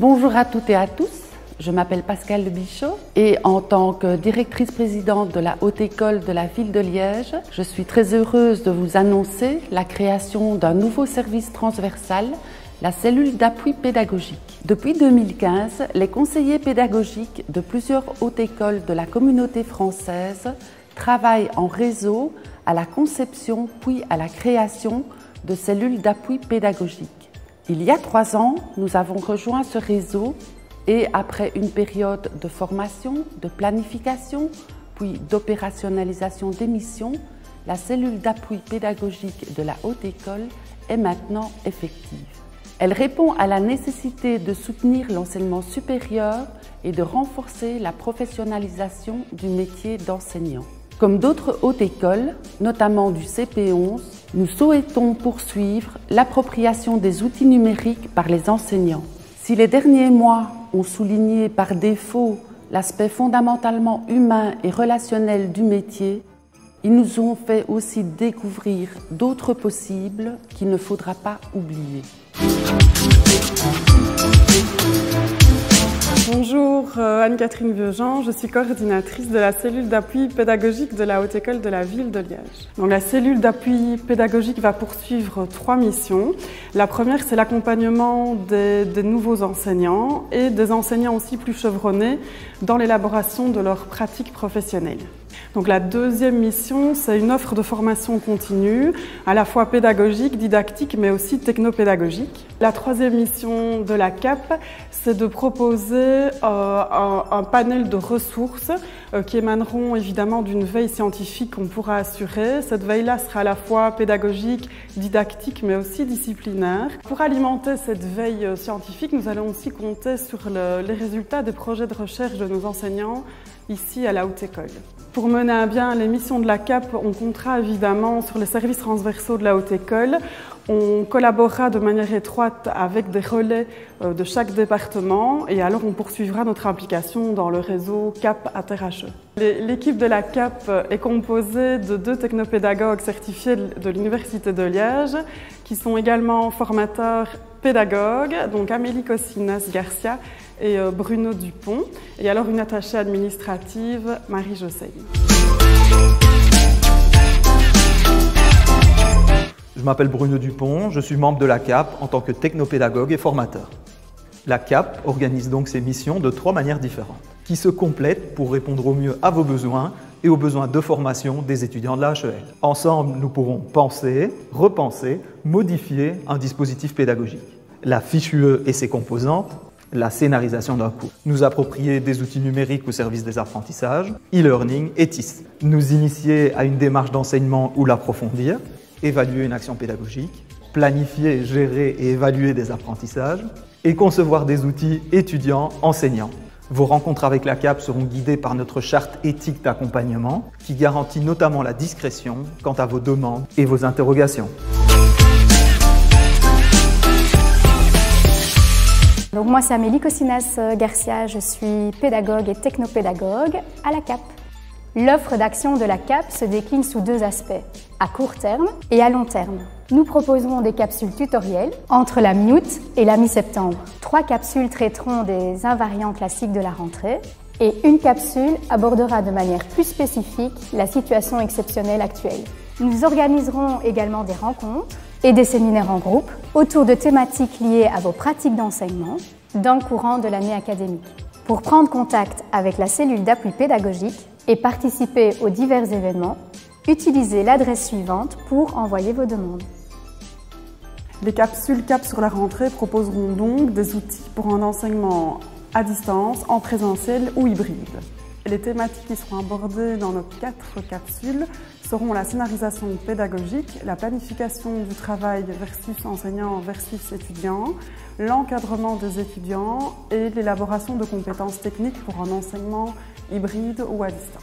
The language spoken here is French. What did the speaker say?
Bonjour à toutes et à tous, je m'appelle Pascale Bichot et en tant que directrice présidente de la Haute École de la Ville de Liège, je suis très heureuse de vous annoncer la création d'un nouveau service transversal, la cellule d'appui pédagogique. Depuis 2015, les conseillers pédagogiques de plusieurs hautes écoles de la communauté française travaillent en réseau à la conception puis à la création de cellules d'appui pédagogique. Il y a 3 ans, nous avons rejoint ce réseau et après une période de formation, de planification, puis d'opérationnalisation des missions, la cellule d'appui pédagogique de la Haute École est maintenant effective. Elle répond à la nécessité de soutenir l'enseignement supérieur et de renforcer la professionnalisation du métier d'enseignant. Comme d'autres hautes écoles, notamment du CP11, nous souhaitons poursuivre l'appropriation des outils numériques par les enseignants. Si les derniers mois ont souligné par défaut l'aspect fondamentalement humain et relationnel du métier, ils nous ont fait aussi découvrir d'autres possibles qu'il ne faudra pas oublier. Bonjour, Anne-Catherine Vieuxjean, je suis coordinatrice de la cellule d'appui pédagogique de la Haute École de la Ville de Liège. Donc, la cellule d'appui pédagogique va poursuivre 3 missions. La première, c'est l'accompagnement des nouveaux enseignants et des enseignants aussi plus chevronnés dans l'élaboration de leurs pratiques professionnelles. Donc la deuxième mission, c'est une offre de formation continue, à la fois pédagogique, didactique, mais aussi technopédagogique. La troisième mission de la CAP, c'est de proposer un panel de ressources qui émaneront évidemment d'une veille scientifique qu'on pourra assurer. Cette veille-là sera à la fois pédagogique, didactique, mais aussi disciplinaire. Pour alimenter cette veille scientifique, nous allons aussi compter sur les résultats des projets de recherche de nos enseignants ici à la Haute École. Pour mener à bien les missions de la CAP, on comptera évidemment sur les services transversaux de la Haute École. On collaborera de manière étroite avec des relais de chaque département et alors on poursuivra notre implication dans le réseau CAP Inter-HE. L'équipe de la CAP est composée de 2 technopédagogues certifiés de l'Université de Liège qui sont également formateurs pédagogues, donc Amélie Cosinas-Garcia et Bruno Dupont, et alors une attachée administrative, Marie Josseil. Je m'appelle Bruno Dupont, je suis membre de la CAP en tant que technopédagogue et formateur. La CAP organise donc ses missions de 3 manières différentes, qui se complètent pour répondre au mieux à vos besoins et aux besoins de formation des étudiants de la HEL. Ensemble, nous pourrons penser, repenser, modifier un dispositif pédagogique. La fiche UE et ses composantes, la scénarisation d'un cours, nous approprier des outils numériques au service des apprentissages, e-learning et TIS, nous initier à une démarche d'enseignement ou l'approfondir, évaluer une action pédagogique, planifier, gérer et évaluer des apprentissages et concevoir des outils étudiants-enseignants. Vos rencontres avec la CAP seront guidées par notre charte éthique d'accompagnement qui garantit notamment la discrétion quant à vos demandes et vos interrogations. Donc moi c'est Amélie Cosinas-Garcia, je suis pédagogue et technopédagogue à la CAP. L'offre d'action de la CAP se décline sous 2 aspects, à court terme et à long terme. Nous proposerons des capsules tutoriels entre la mi-août et la mi-septembre. 3 capsules traiteront des invariants classiques de la rentrée et une capsule abordera de manière plus spécifique la situation exceptionnelle actuelle. Nous organiserons également des rencontres et des séminaires en groupe autour de thématiques liées à vos pratiques d'enseignement dans le courant de l'année académique. Pour prendre contact avec la cellule d'appui pédagogique et participer aux divers événements, utilisez l'adresse suivante pour envoyer vos demandes. Les capsules CAP sur la rentrée proposeront donc des outils pour un enseignement à distance, en présentiel ou hybride. Les thématiques qui seront abordées dans nos 4 capsules seront la scénarisation pédagogique, la planification du travail versus enseignant versus étudiant, l'encadrement des étudiants et l'élaboration de compétences techniques pour un enseignement hybride ou à distance.